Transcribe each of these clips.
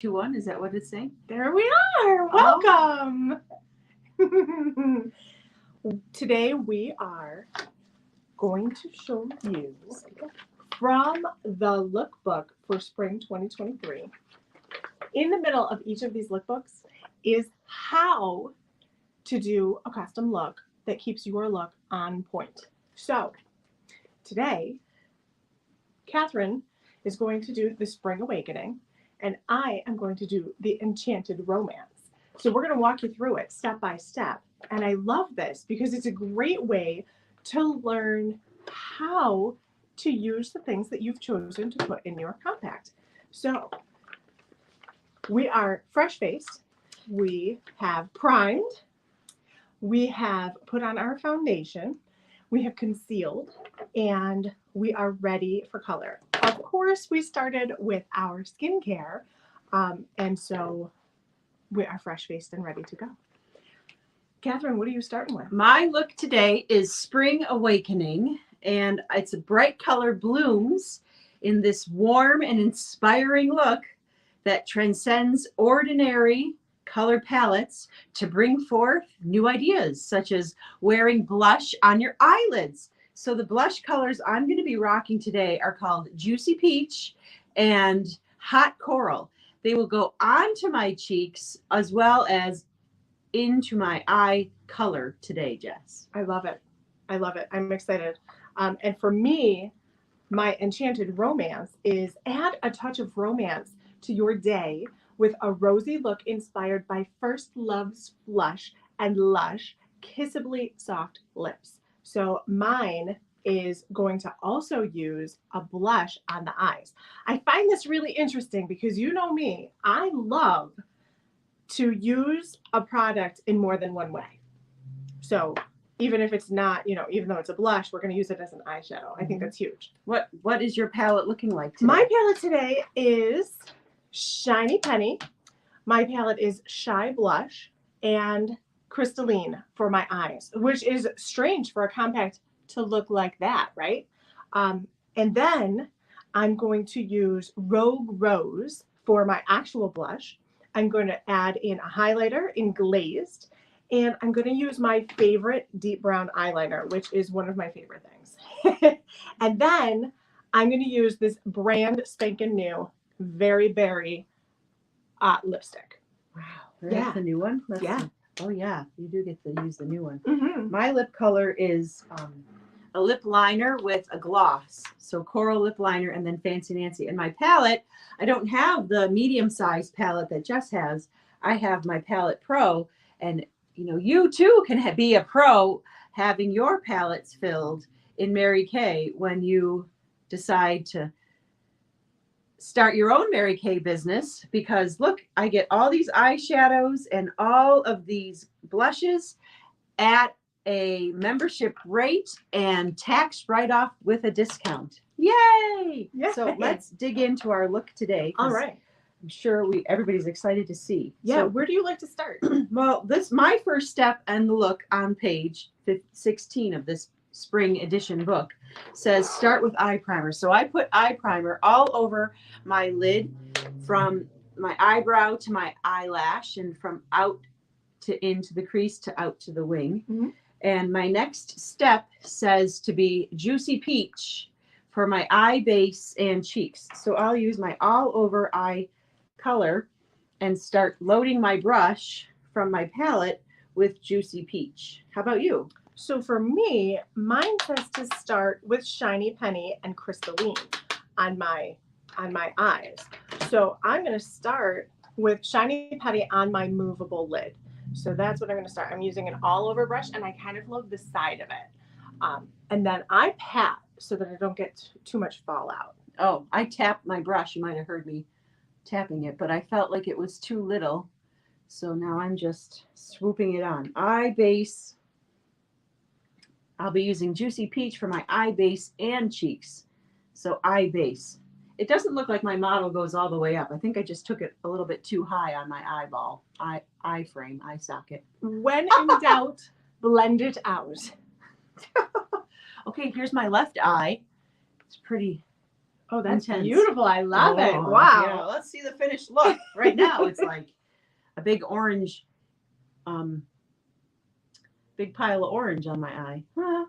2-1, is that what it's saying? There we are. Oh. Welcome. Today we are going to show you from the lookbook for spring 2023. In the middle of each of these lookbooks is how to do a custom look that keeps your look on point. So today, Catherine is going to do the Spring Awakening, and I am going to do the Enchanted Romance. So we're going to walk you through it step by step. And I love this because it's a great way to learn how to use the things that you've chosen to put in your compact. So we are fresh-faced. We have primed. We have put on our foundation. We have concealed, and we are ready for color. Of course, we started with our skincare, and so we are fresh-faced and ready to go. Catherine, what are you starting with? My look today is Spring Awakening, and it's a bright color blooms in this warm and inspiring look that transcends ordinary color palettes to bring forth new ideas, such as wearing blush on your eyelids. So the blush colors I'm going to be rocking today are called Juicy Peach and Hot Coral. They will go onto my cheeks as well as into my eye color today, Jess. I love it. I love it. I'm excited. And for me, my Enchanted Romance is add a touch of romance to your day with a rosy look inspired by First Love's Flush and Lush Kissably Soft Lips. So mine is going to also use a blush on the eyes. I find this really interesting because you know me, I love to use a product in more than one way. So even if it's not, even though it's a blush, we're going to use it as an eyeshadow. I think that's huge. What is your palette looking like today? My palette today is Shiny Penny. My palette is Shy Blush and Crystalline for my eyes, which is strange for a compact to look like that, right? And then I'm going to use Rogue Rose for my actual blush. I'm going to add in a highlighter in Glazed, and I'm going to use my favorite deep brown eyeliner, which is one of my favorite things. And then I'm going to use this brand spanking new Very Berry lipstick. Wow, that's the new one? Oh yeah, you do get to use the new one. Mm-hmm. My lip color is a lip liner with a gloss. So coral lip liner and then Fancy Nancy. And my palette, I don't have the medium-sized palette that Jess has. I have my Palette Pro. And, you too can be a pro having your palettes filled in Mary Kay when you decide to start your own Mary Kay business, because look, I get all these eyeshadows and all of these blushes at a membership rate and tax write-off with a discount. Yay! Yeah. So let's dig into our look today. All right. I'm sure everybody's excited to see. Yeah. So, where do you like to start? Well, my first step and the look on page 16 of this spring edition book says start with eye primer. So I put eye primer all over my lid from my eyebrow to my eyelash and from out to into the crease to out to the wing. Mm-hmm. And my next step says to be Juicy Peach for my eye base and cheeks. So I'll use my all over eye color and start loading my brush from my palette with Juicy Peach. How about you? So for me, mine says to start with Shiny Penny and Crystalline on my eyes. So I'm going to start with Shiny Penny on my movable lid. So that's what I'm going to start. I'm using an all-over brush, and I kind of love the side of it. And then I pat so that I don't get too much fallout. Oh, I tapped my brush. You might have heard me tapping it, but I felt like it was too little. So now I'm just swooping it on. Eye base. I'll be using Juicy Peach for my eye base and cheeks. So eye base. It doesn't look like my model goes all the way up. I think I just took it a little bit too high on my eyeball, eye frame, eye socket. When in doubt, blend it out. Okay, here's my left eye. It's pretty Oh, that's intense. beautiful. I love it. Oh, Wow. Yeah, let's see the finished look. Right now, it's like a big orange, big pile of orange on my eye. Huh.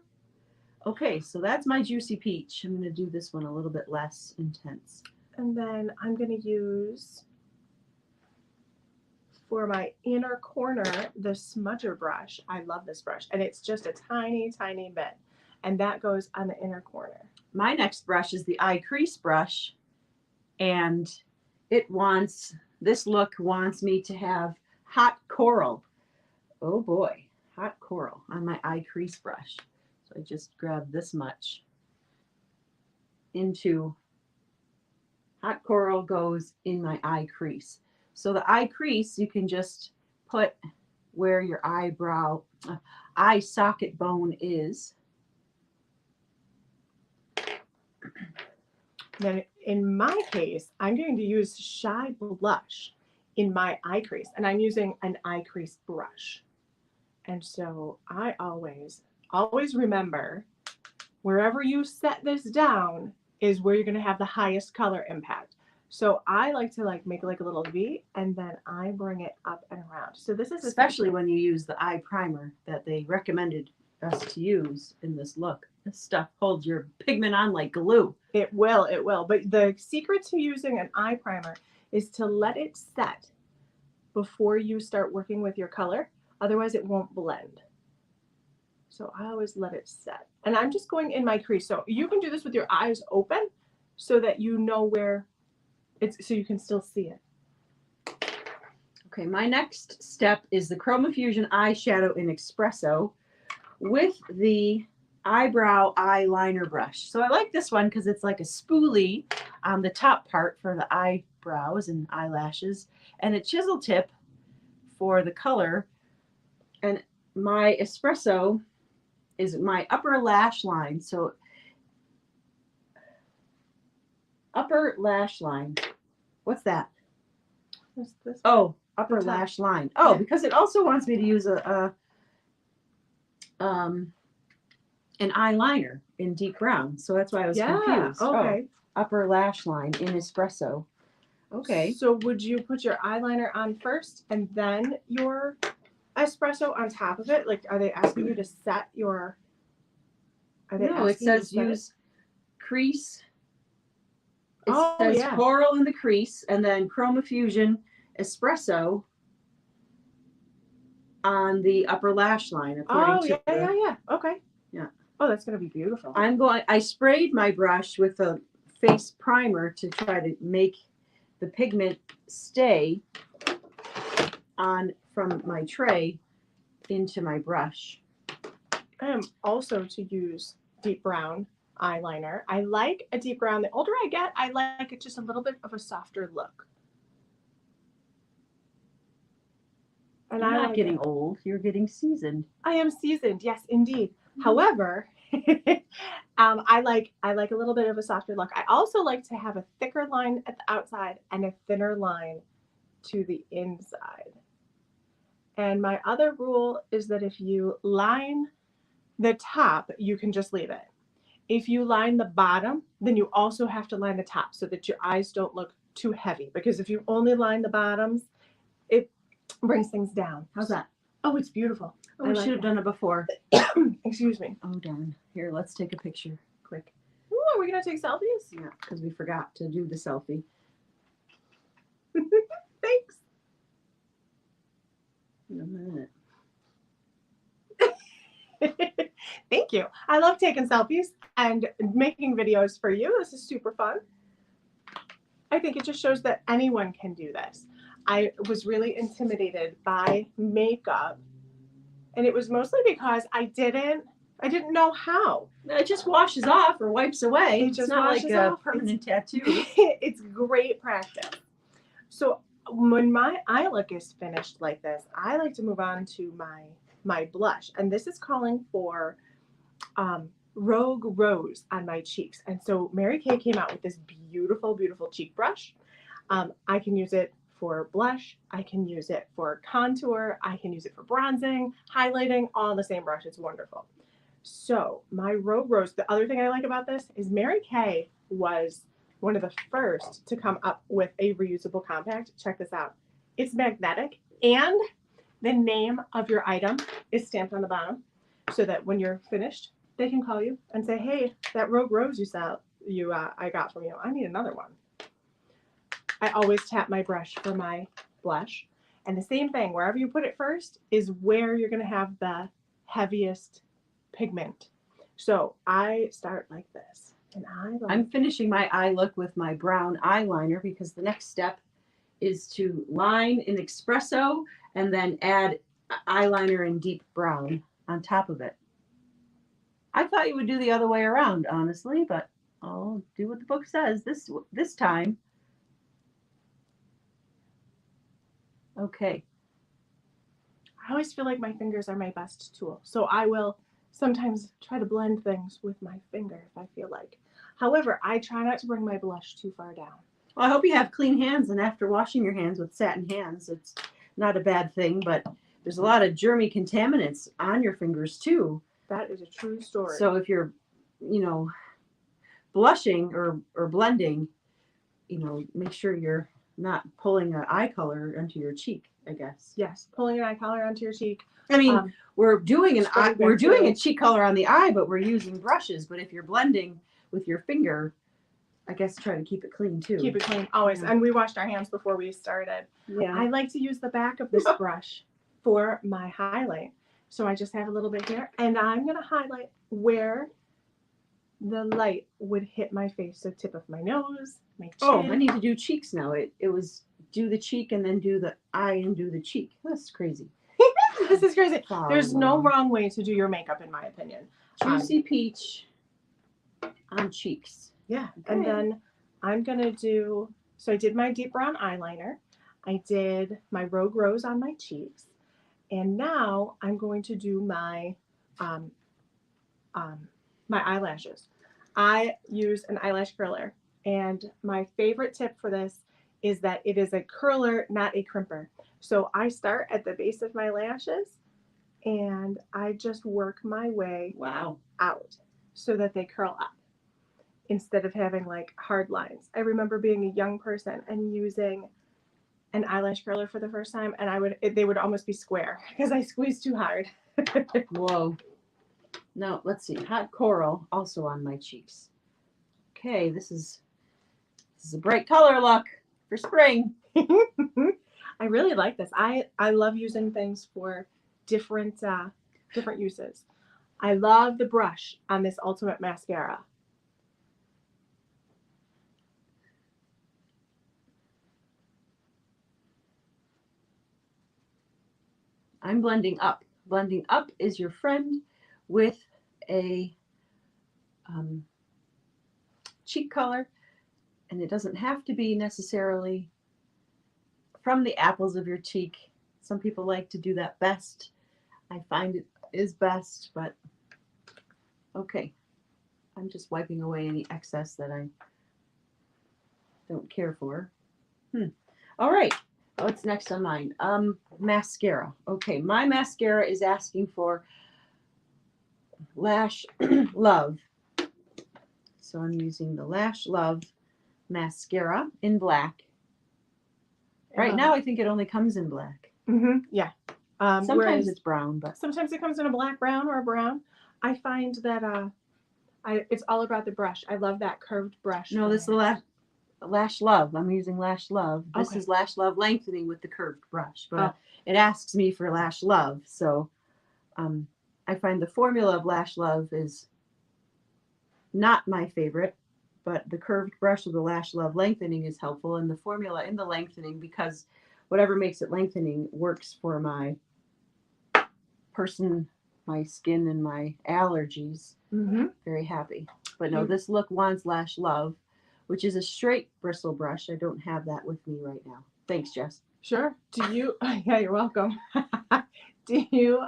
Okay, so that's my Juicy Peach. I'm going to do this one a little bit less intense. And then I'm going to use, for my inner corner, the smudger brush. I love this brush. And it's just a tiny, tiny bit. And that goes on the inner corner. My next brush is the eye crease brush. And this look wants me to have hot coral. Oh boy, hot coral on my eye crease brush. So I just grab this much into hot coral goes in my eye crease. So the eye crease, you can just put where your eye socket bone is. Then in my case, I'm going to use Shy Blush in my eye crease, and I'm using an eye crease brush. And so I always remember wherever you set this down is where you're going to have the highest color impact. So I like to make like a little V, and then I bring it up and around. So this is especially when you use the eye primer that they recommended us to use in this look. This stuff holds your pigment on like glue. It will. But the secret to using an eye primer is to let it set before you start working with your color. Otherwise it won't blend. So I always let it set. And I'm just going in my crease. So you can do this with your eyes open so that you know where it's, so you can still see it. Okay, my next step is the Chroma Fusion eyeshadow in Espresso with the eyebrow eyeliner brush. So I like this one because it's like a spoolie on the top part for the eyebrows and eyelashes, and a chisel tip for the color. And my Espresso is my upper lash line. So upper lash line. What's that? What's this? Oh, upper lash line. Oh, because it also wants me to use an eyeliner in deep brown. So that's why I was confused. Okay. Oh, upper lash line in Espresso. Okay. So would you put your eyeliner on first and then your Espresso on top of it? Like, are they asking you to set your... No, it says use crease. It says coral in the crease, and then Chroma Fusion Espresso on the upper lash line. Yeah. Okay. Yeah. Oh, that's going to be beautiful. I sprayed my brush with a face primer to try to make the pigment stay on from my tray into my brush. I am also to use deep brown eyeliner. I like a deep brown. The older I get, I like it just a little bit of a softer look. And you're not getting old. You're getting seasoned. I am seasoned. Yes, indeed. Mm-hmm. However, I like a little bit of a softer look. I also like to have a thicker line at the outside and a thinner line to the inside. And my other rule is that if you line the top, you can just leave it. If you line the bottom, then you also have to line the top so that your eyes don't look too heavy. Because if you only line the bottoms, it brings things down. How's that? Oh, it's beautiful. Oh, we should have done it before. Excuse me. Oh, darn. Here, let's take a picture quick. Ooh, are we going to take selfies? Yeah, because we forgot to do the selfie. Thanks. In a minute. Thank you. I love taking selfies and making videos for you. This is super fun. I think it just shows that anyone can do this. I was really intimidated by makeup, and it was mostly because I didn't know how. It just washes off or wipes away. It's just not like a permanent tattoo. It's great practice. So when my eye look is finished like this, I like to move on to my blush, and this is calling for Rogue Rose on my cheeks. And so Mary Kay came out with this beautiful, beautiful cheek brush. I can use it for blush, I can use it for contour, I can use it for bronzing, highlighting, all the same brush. It's wonderful. So my Rogue Rose, the other thing I like about this is Mary Kay was one of the first to come up with a reusable compact. Check this out. It's magnetic, and the name of your item is stamped on the bottom so that when you're finished, they can call you and say, hey, that Rogue Rose I got from you, I need another one. I always tap my brush for my blush. And the same thing, wherever you put it first is where you're going to have the heaviest pigment. So I start like this. And I'm finishing my eye look with my brown eyeliner because the next step is to line in espresso and then add eyeliner in deep brown on top of it. I thought you would do the other way around, honestly, but I'll do what the book says this time. Okay. I always feel like my fingers are my best tool. So I will sometimes try to blend things with my finger if I feel like. However, I try not to bring my blush too far down. Well, I hope you have clean hands, and after washing your hands with satin hands, it's not a bad thing, but there's a lot of germy contaminants on your fingers too. That is a true story. So if you're, blushing or blending, make sure you're not pulling an eye color onto your cheek, I guess. Yes, pulling an eye color onto your cheek. I mean, we're doing a cheek color on the eye, but we're using brushes. But if you're blending with your finger, I guess try to keep it clean too. Keep it clean, always. Yeah. And we washed our hands before we started. Yeah. I like to use the back of this brush for my highlight. So I just have a little bit here, and I'm going to highlight where the light would hit my face. So tip of my nose, my chin. Oh, I need to do cheeks now. It was do the cheek and then do the eye and do the cheek. That's crazy. This is crazy. There's no wrong way to do your makeup, in my opinion. Juicy peach on cheeks. Yeah. Okay. And then I'm going to do, so I did my deep brown eyeliner. I did my Rogue Rose on my cheeks. And now I'm going to do my my eyelashes. I use an eyelash curler. And my favorite tip for this is that it is a curler, not a crimper. So I start at the base of my lashes and I just work my way out so that they curl up instead of having like hard lines. I remember being a young person and using an eyelash curler for the first time, and they would almost be square because I squeezed too hard. Whoa. Now, let's see. Hot coral also on my cheeks. Okay, this is a bright color look for spring. I really like this. I love using things for different uses. I love the brush on this Ultimate Mascara. I'm blending up. Blending up is your friend with a cheek color, and it doesn't have to be necessarily from the apples of your cheek. Some people like to do that best. I find it is best, but okay. I'm just wiping away any excess that I don't care for. All right. What's next on mine? Mascara. Okay, my mascara is asking for Lash Love. So I'm using the Lash Love mascara in black. Right now, I think it only comes in black. Yeah. Sometimes it's brown, but sometimes it comes in a black, brown, or a brown. I find that it's all about the brush. I love that curved brush. No, this is the Lash Love. I'm using Lash Love. This is Lash Love lengthening with the curved brush, but it asks me for Lash Love. So I find the formula of Lash Love is not my favorite, but the curved brush of the Lash Love lengthening is helpful, and the formula in the lengthening, because whatever makes it lengthening works for my person, my skin, and my allergies. Very happy. But no, this look wants Lash Love, which is a straight bristle brush. I don't have that with me right now. Thanks, Jess. Sure. Do you? Yeah, you're welcome. Do you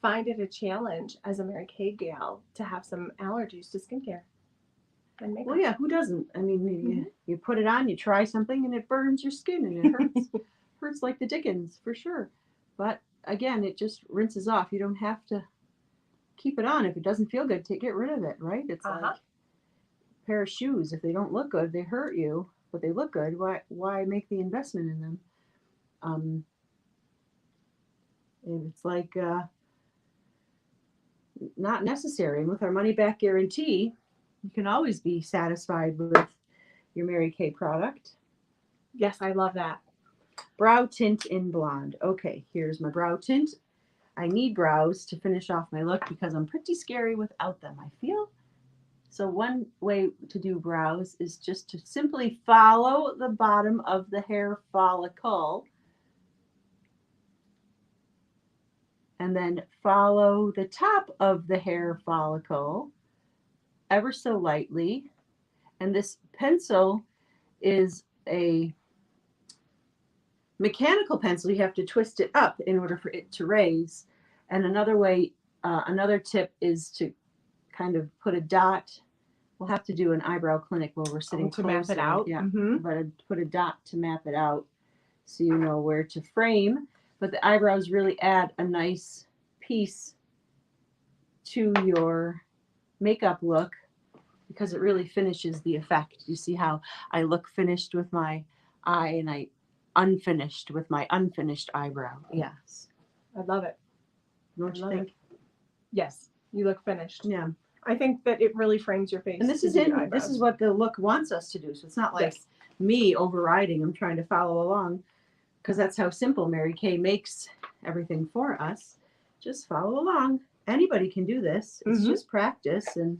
find it a challenge as a Mary Kay gal to have some allergies to skincare and makeup? Well, yeah, who doesn't? I mean, you put it on, you try something, and it burns your skin, and it hurts. Hurts like the dickens, for sure. But again, it just rinses off. You don't have to keep it on. If it doesn't feel good, get rid of it, right? It's like pair of shoes. If they don't look good, they hurt you, but they look good. Why make the investment in them? It's like not necessary. And with our money back guarantee, you can always be satisfied with your Mary Kay product. Yes, I love that. Brow tint in blonde. Okay, here's my brow tint. I need brows to finish off my look because I'm pretty scary without them, I feel. So one way to do brows is just to simply follow the bottom of the hair follicle and then follow the top of the hair follicle ever so lightly. And this pencil is a mechanical pencil. You have to twist it up in order for it to raise. And another way, another tip is to kind of put a dot. We'll have to do an eyebrow clinic where we're sitting to closer. map it out. Yeah, Mm-hmm. but put a dot to map it out so you know where to frame. But the eyebrows really add a nice piece to your makeup look because it really finishes the effect. You see how I look finished with my eye and I unfinished with my unfinished eyebrow. Yes. I love it. Don't you think? Yes, you look finished. Yeah. I think that it really frames your face. And this is what the look wants us to do. So it's not like me overriding. I'm trying to follow along because that's how simple Mary Kay makes everything for us. Just follow along. Anybody can do this. It's just practice and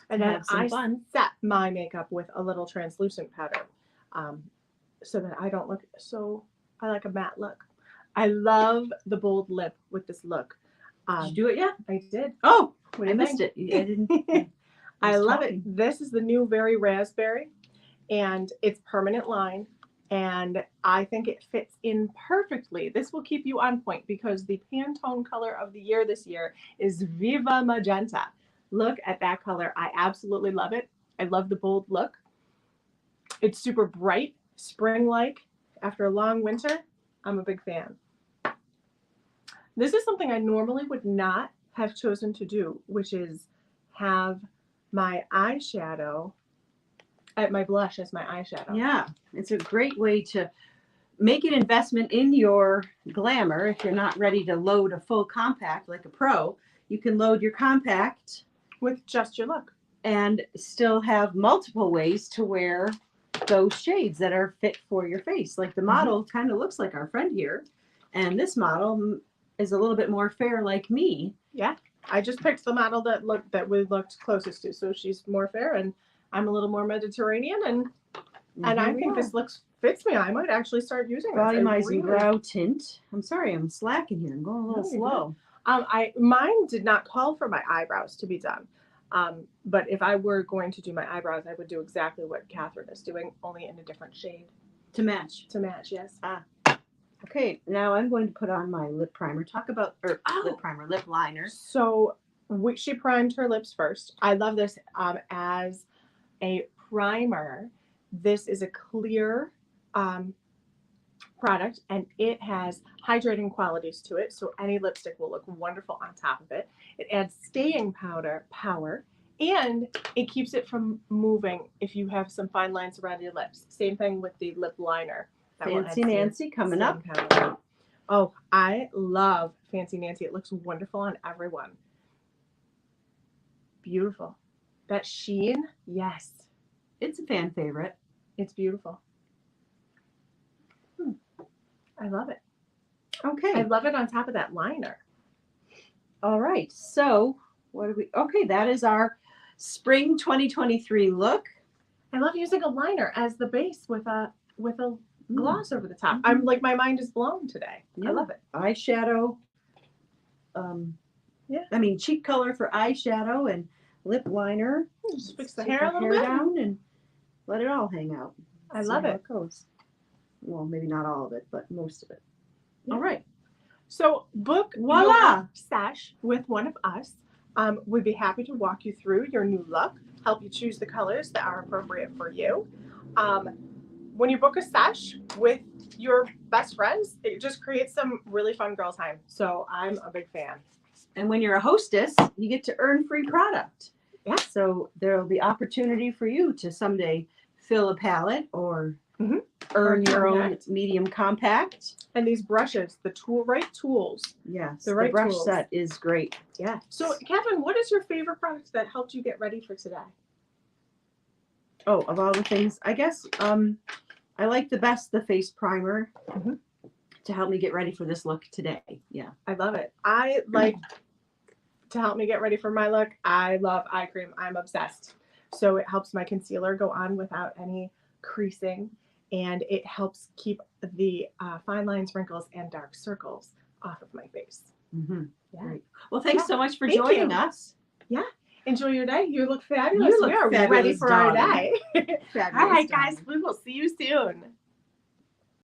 then I fun. set my makeup with a little translucent powder so that I don't look so, I like a matte look. I love the bold lip with this look. Did you do it yet? I did. Oh, I missed it. I didn't. I love it. This is the new Very Raspberry, and it's permanent line, and I think it fits in perfectly. This will keep you on point because the Pantone color of the year this year is Viva Magenta. Look at that color. I absolutely love it. I love the bold look. It's super bright, spring-like. After a long winter, I'm a big fan. This is something I normally would not have chosen to do, which is have my eyeshadow, my blush as my eyeshadow. Yeah, it's a great way to make an investment in your glamour. If you're not ready to load a full compact like a pro, you can load your compact with just your look and still have multiple ways to wear those shades that are fit for your face. Like the model kind of looks like our friend here, and this model is a little bit more fair like me. Yeah, I just picked the model that we looked closest to, so she's more fair and I'm a little more Mediterranean, and I think this fits me. I might actually start using it. Volumizing brow tint. I'm sorry, I'm slacking here. I'm going a little slow. Mine did not call for my eyebrows to be done. But if I were going to do my eyebrows, I would do exactly what Catherine is doing, only in a different shade. To match. To match, yes. Okay, now I'm going to put on my lip primer. Lip liner. So she primed her lips first. I love this as a primer. This is a clear product, and it has hydrating qualities to it, so any lipstick will look wonderful on top of it. It adds staying power, and it keeps it from moving if you have some fine lines around your lips. Same thing with the lip liner. Fancy Nancy coming up. Oh, I love Fancy Nancy. It looks wonderful on everyone. Beautiful. That sheen, yes. It's a fan favorite. It's beautiful. I love it. Okay. I love it on top of that liner. All right. So what do we? Okay, that is our spring 2023 look. I love using a liner as the base with a gloss over the top. I'm like, my mind is blown today. Yeah. I love it. Eyeshadow. I mean, cheek color for eyeshadow and lip liner. Just fix the hair a little bit down and let it all hang out. I love it. Goes. Well, maybe not all of it, but most of it. Yeah. All right. So book your stash with one of us. We'd be happy to walk you through your new look, help you choose the colors that are appropriate for you. When you book a stash with your best friends, it just creates some really fun girl time. So I'm a big fan. And when you're a hostess, you get to earn free product. Yeah. So there'll be opportunity for you to someday fill a palette or Mhm. earn Or your own compact. medium compact. And these brushes, the right tools. Yes, The the right brush tools. set is great. Yeah. So, Kevin, what is your favorite product that helped you get ready for today? Oh, of all the things, I guess I like the best the face primer Mhm. to help me get ready for this look today. Yeah. I love it. I like to help me get ready for my look. I love eye cream. I'm obsessed. So it helps my concealer go on without any creasing, and it helps keep the fine lines, wrinkles, and dark circles off of my face. Mm-hmm. Yeah. Great. Well, thanks so much for Thank joining you. us. Yeah. Enjoy your day. You look fabulous. You look we are ready fabulous, for our darling. day. Fabulous, All right, darling. guys. We will see you soon.